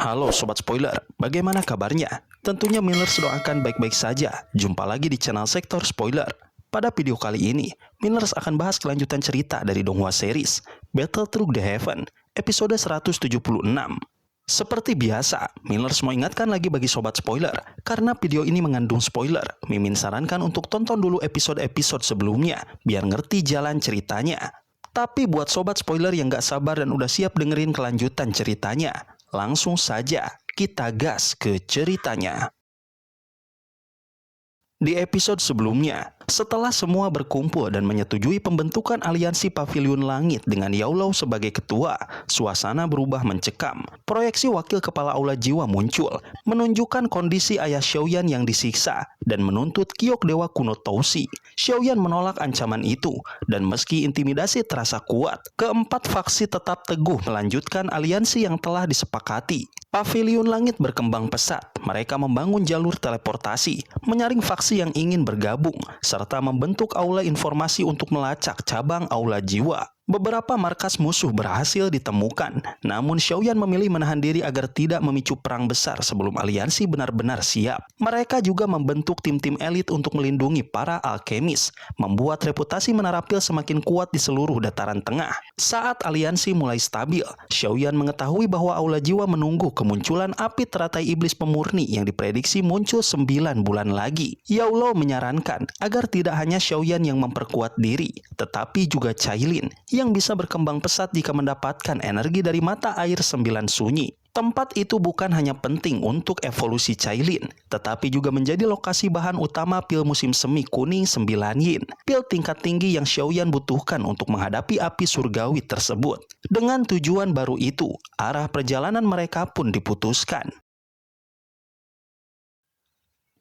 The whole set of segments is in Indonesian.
Halo Sobat Spoiler, bagaimana kabarnya? Tentunya Millers doakan baik-baik saja. Jumpa lagi di channel Sektor Spoiler. Pada video kali ini, Millers akan bahas kelanjutan cerita dari Donghua series Battle Through the Heaven, episode 176. Seperti biasa, Millers mau ingatkan lagi bagi Sobat Spoiler, karena video ini mengandung spoiler, Mimin sarankan untuk tonton dulu episode-episode sebelumnya, biar ngerti jalan ceritanya. Tapi buat Sobat Spoiler yang gak sabar dan udah siap dengerin kelanjutan ceritanya, langsung saja kita gas ke ceritanya. Di episode sebelumnya, setelah semua berkumpul dan menyetujui pembentukan aliansi Paviliun Langit dengan Yaulau sebagai ketua, suasana berubah mencekam. Proyeksi wakil kepala aula jiwa muncul, menunjukkan kondisi ayah Xiaoyan yang disiksa dan menuntut Kiok Dewa Kuno Tousi. Xiaoyan menolak ancaman itu, dan meski intimidasi terasa kuat, keempat faksi tetap teguh melanjutkan aliansi yang telah disepakati. Paviliun Langit berkembang pesat. Mereka membangun jalur teleportasi, menyaring faksi yang ingin bergabung, serta membentuk aula informasi untuk melacak cabang aula jiwa. Beberapa markas musuh berhasil ditemukan, namun Xiaoyan memilih menahan diri agar tidak memicu perang besar sebelum aliansi benar-benar siap. Mereka juga membentuk tim-tim elit untuk melindungi para alkemis, membuat reputasi Menarapil semakin kuat di seluruh dataran tengah. Saat aliansi mulai stabil, Xiaoyan mengetahui bahwa aula jiwa menunggu kemunculan api teratai iblis pemurni yang diprediksi muncul 9 bulan lagi. Yaulau menyarankan agar tidak hanya Xiaoyan yang memperkuat diri, tetapi juga Cailin yang bisa berkembang pesat jika mendapatkan energi dari mata air 9 sunyi. Tempat itu bukan hanya penting untuk evolusi Cailin, tetapi juga menjadi lokasi bahan utama pil musim semi kuning 9 yin, pil tingkat tinggi yang Xiaoyan butuhkan untuk menghadapi api surgawi tersebut. Dengan tujuan baru itu, arah perjalanan mereka pun diputuskan.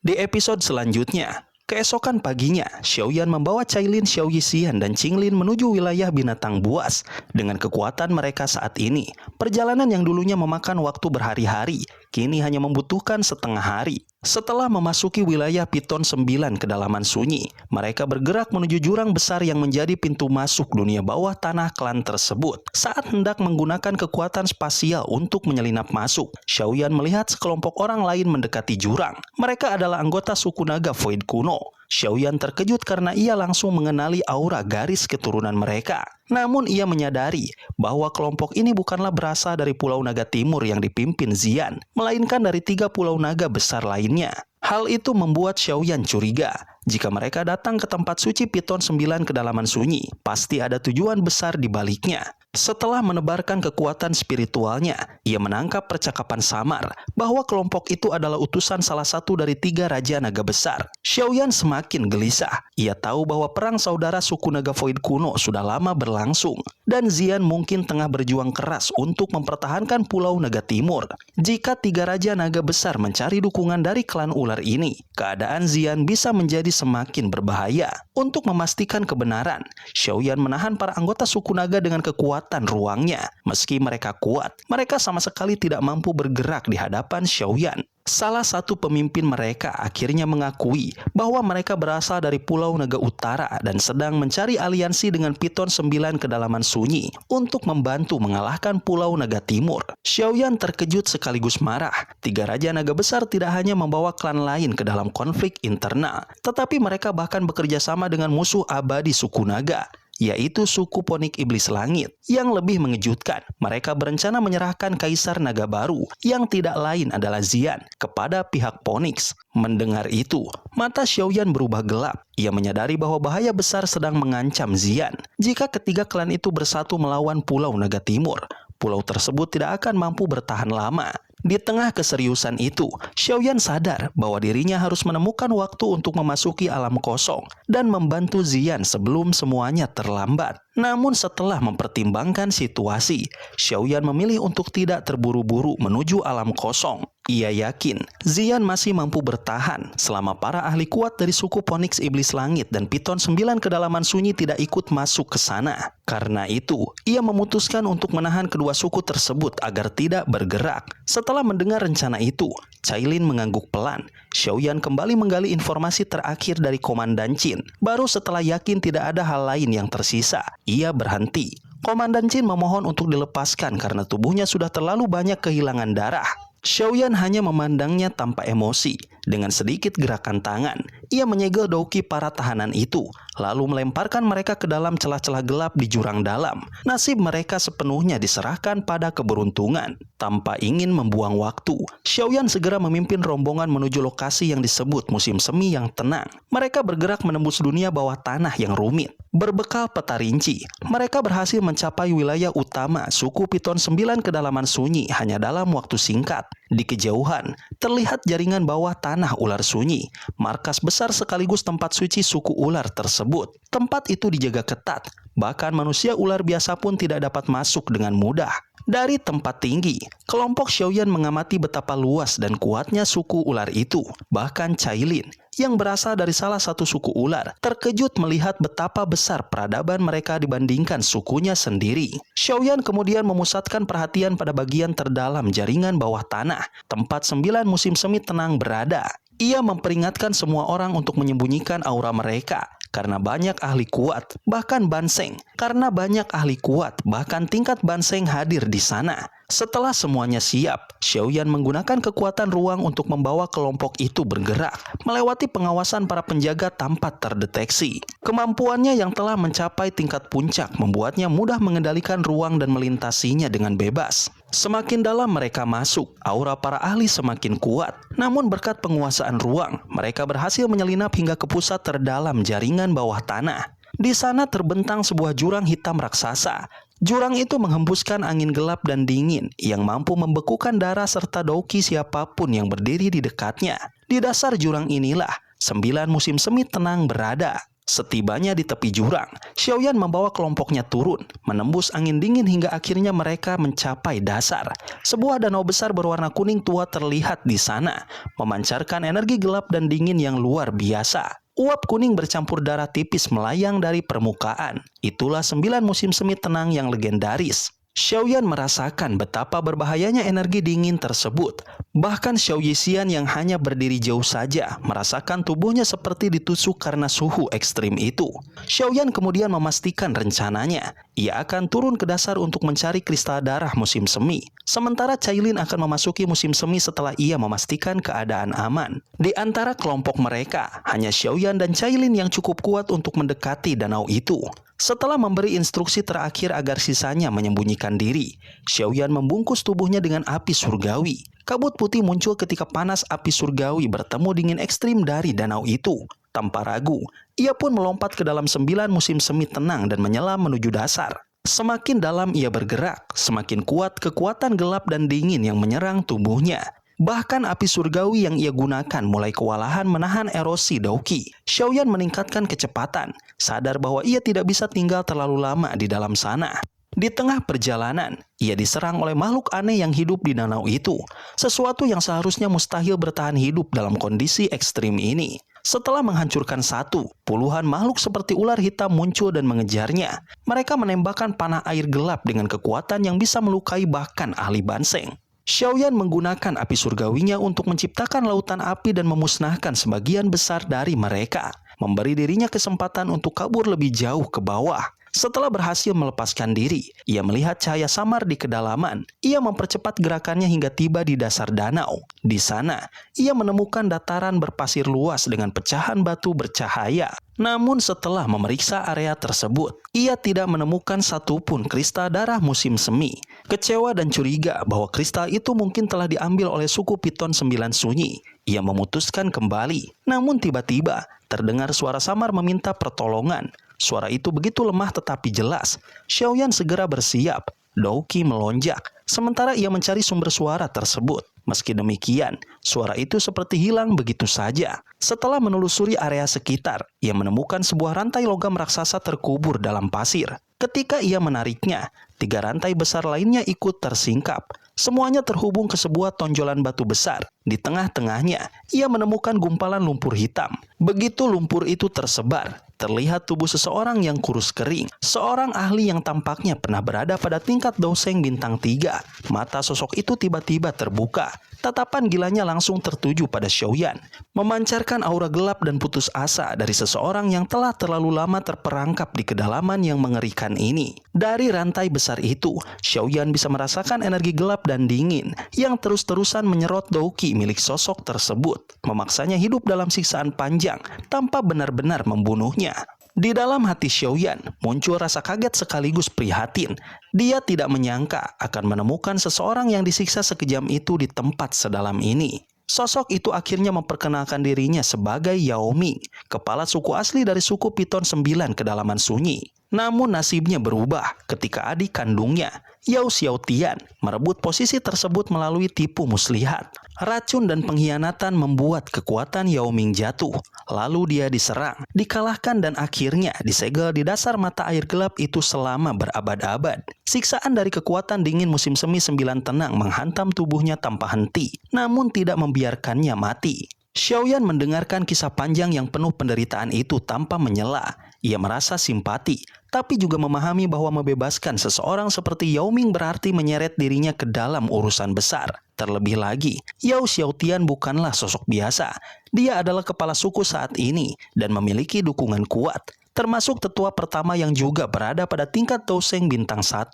Di episode selanjutnya, keesokan paginya, Xiaoyan membawa Cailin, Xiao Yixian, dan Qinglin menuju wilayah binatang buas. Dengan kekuatan mereka saat ini, perjalanan yang dulunya memakan waktu berhari-hari, kini hanya membutuhkan setengah hari. Setelah memasuki wilayah Piton 9 kedalaman sunyi, mereka bergerak menuju jurang besar yang menjadi pintu masuk dunia bawah tanah klan tersebut. Saat hendak menggunakan kekuatan spasial untuk menyelinap masuk, Xiaoyan melihat sekelompok orang lain mendekati jurang. Mereka adalah anggota suku naga Void kuno. Xiaoyan terkejut karena ia langsung mengenali aura garis keturunan mereka. Namun ia menyadari bahwa kelompok ini bukanlah berasal dari Pulau Naga Timur yang dipimpin Xian, melainkan dari 3 pulau naga besar lainnya. Hal itu membuat Xiaoyan curiga. Jika mereka datang ke tempat suci Piton 9 kedalaman sunyi, pasti ada tujuan besar di baliknya. Setelah menebarkan kekuatan spiritualnya, ia menangkap percakapan samar bahwa kelompok itu adalah utusan salah satu dari 3 raja naga besar. Xiaoyan semakin gelisah. Ia tahu bahwa perang saudara suku naga Void kuno sudah lama berlangsung, dan Xian mungkin tengah berjuang keras untuk mempertahankan Pulau Naga Timur. Jika 3 raja naga besar mencari dukungan dari klan ular ini, keadaan Xian bisa menjadi semakin berbahaya. Untuk memastikan kebenaran, Xiaoyan menahan para anggota suku naga dengan kekuatan ruangnya. Meski mereka kuat, mereka sama sekali tidak mampu bergerak di hadapan Xiaoyan. Salah satu pemimpin mereka akhirnya mengakui bahwa mereka berasal dari Pulau Naga Utara dan sedang mencari aliansi dengan Piton 9 kedalaman sunyi untuk membantu mengalahkan Pulau Naga Timur. Xiaoyan terkejut sekaligus marah. 3 raja naga besar tidak hanya membawa klan lain ke dalam konflik internal, tetapi mereka bahkan bekerja sama dengan musuh abadi suku naga, yaitu suku Ponik Iblis Langit. Yang lebih mengejutkan, mereka berencana menyerahkan Kaisar Naga Baru, yang tidak lain adalah Xian, kepada pihak Ponix. Mendengar itu, mata Xiaoyan berubah gelap. Ia menyadari bahwa bahaya besar sedang mengancam Xian. Jika ketiga klan itu bersatu melawan Pulau Naga Timur, pulau tersebut tidak akan mampu bertahan lama. Di tengah keseriusan itu, Xiaoyan sadar bahwa dirinya harus menemukan waktu untuk memasuki alam kosong dan membantu Xian sebelum semuanya terlambat. Namun setelah mempertimbangkan situasi, Xiaoyan memilih untuk tidak terburu-buru menuju alam kosong. Ia yakin Xian masih mampu bertahan selama para ahli kuat dari suku Ponix Iblis Langit dan Piton 9 kedalaman sunyi tidak ikut masuk ke sana. Karena itu, ia memutuskan untuk menahan kedua suku tersebut agar tidak bergerak. Setelah mendengar rencana itu, Cailin mengangguk pelan. Xiaoyan kembali menggali informasi terakhir dari Komandan Qin. Baru setelah yakin tidak ada hal lain yang tersisa, ia berhenti. Komandan Qin memohon untuk dilepaskan karena tubuhnya sudah terlalu banyak kehilangan darah. Xiaoyan hanya memandangnya tanpa emosi. Dengan sedikit gerakan tangan, ia menyegel Douki para tahanan itu, lalu melemparkan mereka ke dalam celah-celah gelap di jurang dalam. Nasib mereka sepenuhnya diserahkan pada keberuntungan. Tanpa ingin membuang waktu, Xiaoyan segera memimpin rombongan menuju lokasi yang disebut musim semi yang tenang. Mereka bergerak menembus dunia bawah tanah yang rumit. Berbekal peta rinci, mereka berhasil mencapai wilayah utama suku Piton 9 kedalaman sunyi hanya dalam waktu singkat. Di kejauhan, terlihat jaringan bawah tanah ular sunyi, markas besar sekaligus tempat suci suku ular tersebut. Tempat itu dijaga ketat, bahkan manusia ular biasa pun tidak dapat masuk dengan mudah. Dari tempat tinggi, kelompok Xiaoyan mengamati betapa luas dan kuatnya suku ular itu. Bahkan Cailin, yang berasal dari salah satu suku ular, terkejut melihat betapa besar peradaban mereka dibandingkan sukunya sendiri. Xiaoyan kemudian memusatkan perhatian pada bagian terdalam jaringan bawah tanah, tempat 9 musim semi tenang berada. Ia memperingatkan semua orang untuk menyembunyikan aura mereka, karena banyak ahli kuat, bahkan Banseng. Karena banyak ahli kuat, bahkan tingkat Banseng hadir di sana. Setelah semuanya siap, Xiaoyan menggunakan kekuatan ruang untuk membawa kelompok itu bergerak, melewati pengawasan para penjaga tanpa terdeteksi. Kemampuannya yang telah mencapai tingkat puncak membuatnya mudah mengendalikan ruang dan melintasinya dengan bebas. Semakin dalam mereka masuk, aura para ahli semakin kuat. Namun berkat penguasaan ruang, mereka berhasil menyelinap hingga ke pusat terdalam jaringan bawah tanah. Di sana terbentang sebuah jurang hitam raksasa. Jurang itu menghembuskan angin gelap dan dingin yang mampu membekukan darah serta Douki siapapun yang berdiri di dekatnya. Di dasar jurang inilah 9 musim semi tenang berada. Setibanya di tepi jurang, Xiaoyan membawa kelompoknya turun, menembus angin dingin hingga akhirnya mereka mencapai dasar. Sebuah danau besar berwarna kuning tua terlihat di sana, memancarkan energi gelap dan dingin yang luar biasa. Uap kuning bercampur darah tipis melayang dari permukaan. Itulah 9 musim semi tenang yang legendaris. Xiaoyan merasakan betapa berbahayanya energi dingin tersebut. Bahkan Xiao Yixian yang hanya berdiri jauh saja merasakan tubuhnya seperti ditusuk karena suhu ekstrim itu. Xiaoyan kemudian memastikan rencananya. Ia akan turun ke dasar untuk mencari kristal darah musim semi. Sementara Cailin akan memasuki musim semi setelah ia memastikan keadaan aman. Di antara kelompok mereka, hanya Xiaoyan dan Cailin yang cukup kuat untuk mendekati danau itu. Setelah memberi instruksi terakhir agar sisanya menyembunyikan diri, Xiaoyan membungkus tubuhnya dengan api surgawi. Kabut putih muncul ketika panas api surgawi bertemu dingin ekstrim dari danau itu. Tanpa ragu, ia pun melompat ke dalam 9 musim semi tenang dan menyelam menuju dasar. Semakin dalam ia bergerak, semakin kuat kekuatan gelap dan dingin yang menyerang tubuhnya. Bahkan api surgawi yang ia gunakan mulai kewalahan menahan erosi Douki. Xiaoyan meningkatkan kecepatan, sadar bahwa ia tidak bisa tinggal terlalu lama di dalam sana. Di tengah perjalanan, ia diserang oleh makhluk aneh yang hidup di danau itu. Sesuatu yang seharusnya mustahil bertahan hidup dalam kondisi ekstrim ini. Setelah menghancurkan satu, puluhan makhluk seperti ular hitam muncul dan mengejarnya. Mereka menembakkan panah air gelap dengan kekuatan yang bisa melukai bahkan ahli Banseng. Xiaoyan menggunakan api surgawinya untuk menciptakan lautan api dan memusnahkan sebagian besar dari mereka, memberi dirinya kesempatan untuk kabur lebih jauh ke bawah. Setelah berhasil melepaskan diri, ia melihat cahaya samar di kedalaman. Ia mempercepat gerakannya hingga tiba di dasar danau. Di sana, ia menemukan dataran berpasir luas dengan pecahan batu bercahaya. Namun setelah memeriksa area tersebut, ia tidak menemukan satupun kristal darah musim semi. Kecewa dan curiga bahwa kristal itu mungkin telah diambil oleh suku Piton 9 sunyi, ia memutuskan kembali. Namun tiba-tiba, terdengar suara samar meminta pertolongan. Suara itu begitu lemah tetapi jelas. Xiaoyan segera bersiap. Douki melonjak, sementara ia mencari sumber suara tersebut. Meski demikian, suara itu seperti hilang begitu saja. Setelah menelusuri area sekitar, ia menemukan sebuah rantai logam raksasa terkubur dalam pasir. Ketika ia menariknya, 3 rantai besar lainnya ikut tersingkap. Semuanya terhubung ke sebuah tonjolan batu besar. Di tengah-tengahnya, ia menemukan gumpalan lumpur hitam. Begitu lumpur itu tersebar, terlihat tubuh seseorang yang kurus kering. Seorang ahli yang tampaknya pernah berada pada tingkat Douseng bintang 3. Mata sosok itu tiba-tiba terbuka. tatapan gilanya langsung tertuju pada Xiaoyan, memancarkan aura gelap dan putus asa dari seseorang yang telah terlalu lama terperangkap di kedalaman yang mengerikan ini. Dari rantai besar itu, Xiaoyan bisa merasakan energi gelap dan dingin yang terus-terusan menyerot Douqi milik sosok tersebut, memaksanya hidup dalam siksaan panjang tanpa benar-benar membunuhnya. Di dalam hati Xiaoyan muncul rasa kaget sekaligus prihatin. Dia tidak menyangka akan menemukan seseorang yang disiksa sekejam itu di tempat sedalam ini. Sosok itu akhirnya memperkenalkan dirinya sebagai Yao Ming, kepala suku asli dari suku Piton 9 kedalaman sunyi. Namun nasibnya berubah ketika adik kandungnya, Yao Xiaotian, merebut posisi tersebut melalui tipu muslihat. Racun dan pengkhianatan membuat kekuatan Yao Ming jatuh. Lalu dia diserang, dikalahkan dan akhirnya disegel di dasar mata air gelap itu selama berabad-abad. Siksaan dari kekuatan dingin musim semi 9 tenang menghantam tubuhnya tanpa henti, namun tidak membiarkannya mati. Xiaoyan mendengarkan kisah panjang yang penuh penderitaan itu tanpa menyela. Ia merasa simpati, tapi juga memahami bahwa membebaskan seseorang seperti Yao Ming berarti menyeret dirinya ke dalam urusan besar. Terlebih lagi, Yao Xiaotian bukanlah sosok biasa. Dia adalah kepala suku saat ini dan memiliki dukungan kuat, termasuk tetua pertama yang juga berada pada tingkat Douseng bintang 1.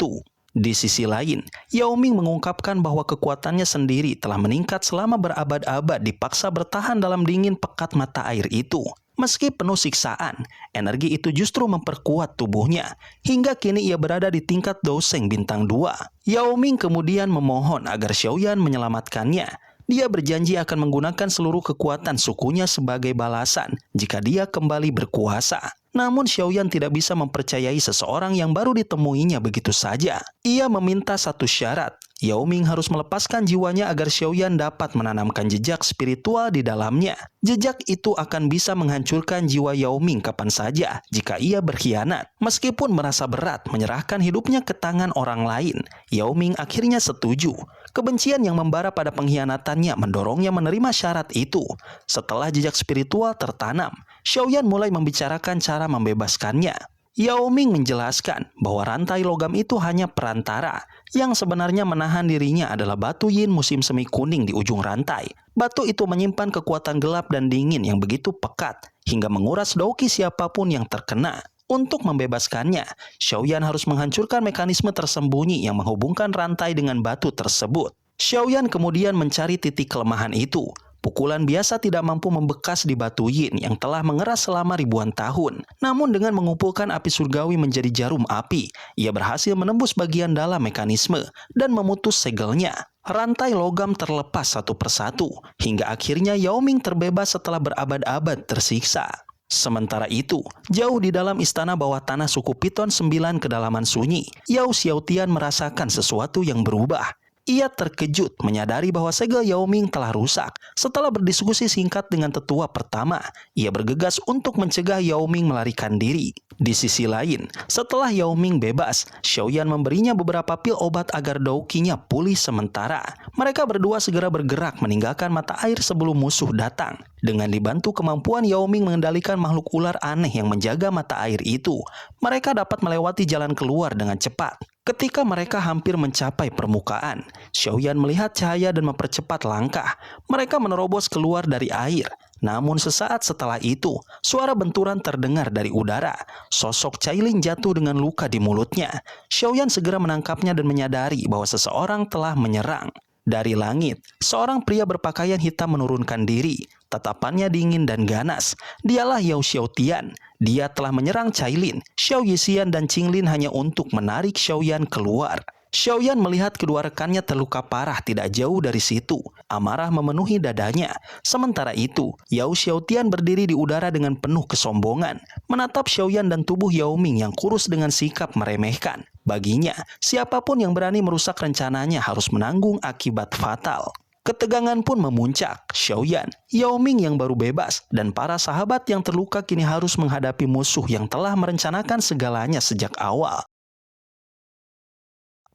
Di sisi lain, Yao Ming mengungkapkan bahwa kekuatannya sendiri telah meningkat selama berabad-abad dipaksa bertahan dalam dingin pekat mata air itu. Meski penuh siksaan, energi itu justru memperkuat tubuhnya. Hingga kini ia berada di tingkat Douseng bintang 2. Yao Ming kemudian memohon agar Xiaoyan menyelamatkannya. Dia berjanji akan menggunakan seluruh kekuatan sukunya sebagai balasan jika dia kembali berkuasa. Namun Xiaoyan tidak bisa mempercayai seseorang yang baru ditemuinya begitu saja. Ia meminta satu syarat. Yao Ming harus melepaskan jiwanya agar Xiaoyan dapat menanamkan jejak spiritual di dalamnya. Jejak itu akan bisa menghancurkan jiwa Yao Ming kapan saja jika ia berkhianat. Meskipun merasa berat menyerahkan hidupnya ke tangan orang lain, Yao Ming akhirnya setuju. Kebencian yang membara pada pengkhianatannya mendorongnya menerima syarat itu. Setelah jejak spiritual tertanam, Xiaoyan mulai membicarakan cara membebaskannya. Yao Ming menjelaskan bahwa rantai logam itu hanya perantara. Yang sebenarnya menahan dirinya adalah batu yin musim semi kuning di ujung rantai. Batu itu menyimpan kekuatan gelap dan dingin yang begitu pekat hingga menguras Douqi siapapun yang terkena. Untuk membebaskannya, Xiaoyan harus menghancurkan mekanisme tersembunyi yang menghubungkan rantai dengan batu tersebut. Xiaoyan kemudian mencari titik kelemahan itu. Pukulan biasa tidak mampu membekas di batu yin yang telah mengeras selama ribuan tahun. Namun dengan mengumpulkan api surgawi menjadi jarum api, ia berhasil menembus bagian dalam mekanisme dan memutus segelnya. Rantai logam terlepas satu persatu, hingga akhirnya Yao Ming terbebas setelah berabad-abad tersiksa. Sementara itu, jauh di dalam istana bawah tanah suku Piton 9 kedalaman sunyi, Yao Xiaotian merasakan sesuatu yang berubah. Ia terkejut menyadari bahwa segel Yao Ming telah rusak. Setelah berdiskusi singkat dengan tetua pertama, ia bergegas untuk mencegah Yao Ming melarikan diri. Di sisi lain, setelah Yao Ming bebas, Xiaoyan memberinya beberapa pil obat agar Douqi-nya pulih sementara. Mereka berdua segera bergerak meninggalkan mata air sebelum musuh datang. Dengan dibantu kemampuan Yao Ming mengendalikan makhluk ular aneh yang menjaga mata air itu, mereka dapat melewati jalan keluar dengan cepat. Ketika mereka hampir mencapai permukaan, Xiaoyan melihat cahaya dan mempercepat langkah. Mereka menerobos keluar dari air. Namun sesaat setelah itu, suara benturan terdengar dari udara. Sosok Cailin jatuh dengan luka di mulutnya. Xiaoyan segera menangkapnya dan menyadari bahwa seseorang telah menyerang. Dari langit, seorang pria berpakaian hitam menurunkan diri. Tatapannya dingin dan ganas. Dialah Yao Xiaotian. Dia telah menyerang Cailin, Xiao Yixian dan Qinglin hanya untuk menarik Xiaoyan keluar. Xiaoyan melihat kedua rekannya terluka parah tidak jauh dari situ. Amarah memenuhi dadanya. Sementara itu, Yao Xiaotian berdiri di udara dengan penuh kesombongan, menatap Xiaoyan dan tubuh Yao Ming yang kurus dengan sikap meremehkan. Baginya, siapapun yang berani merusak rencananya harus menanggung akibat fatal. Ketegangan pun memuncak. Xiaoyan, Yao Ming yang baru bebas, dan para sahabat yang terluka kini harus menghadapi musuh yang telah merencanakan segalanya sejak awal.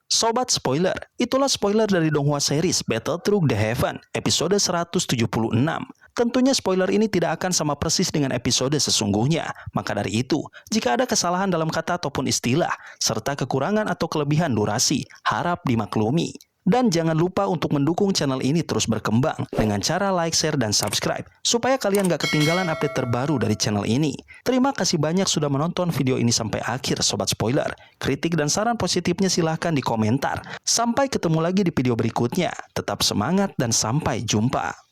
Sobat spoiler, itulah spoiler dari Donghua series Battle Through the Heaven, episode 176. Tentunya spoiler ini tidak akan sama persis dengan episode sesungguhnya. Maka dari itu, jika ada kesalahan dalam kata ataupun istilah, serta kekurangan atau kelebihan durasi, harap dimaklumi. Dan jangan lupa untuk mendukung channel ini terus berkembang dengan cara like, share, dan subscribe supaya kalian gak ketinggalan update terbaru dari channel ini. Terima kasih banyak sudah menonton video ini sampai akhir Sobat Spoiler. Kritik dan saran positifnya silahkan di komentar. Sampai ketemu lagi di video berikutnya. Tetap semangat dan sampai jumpa.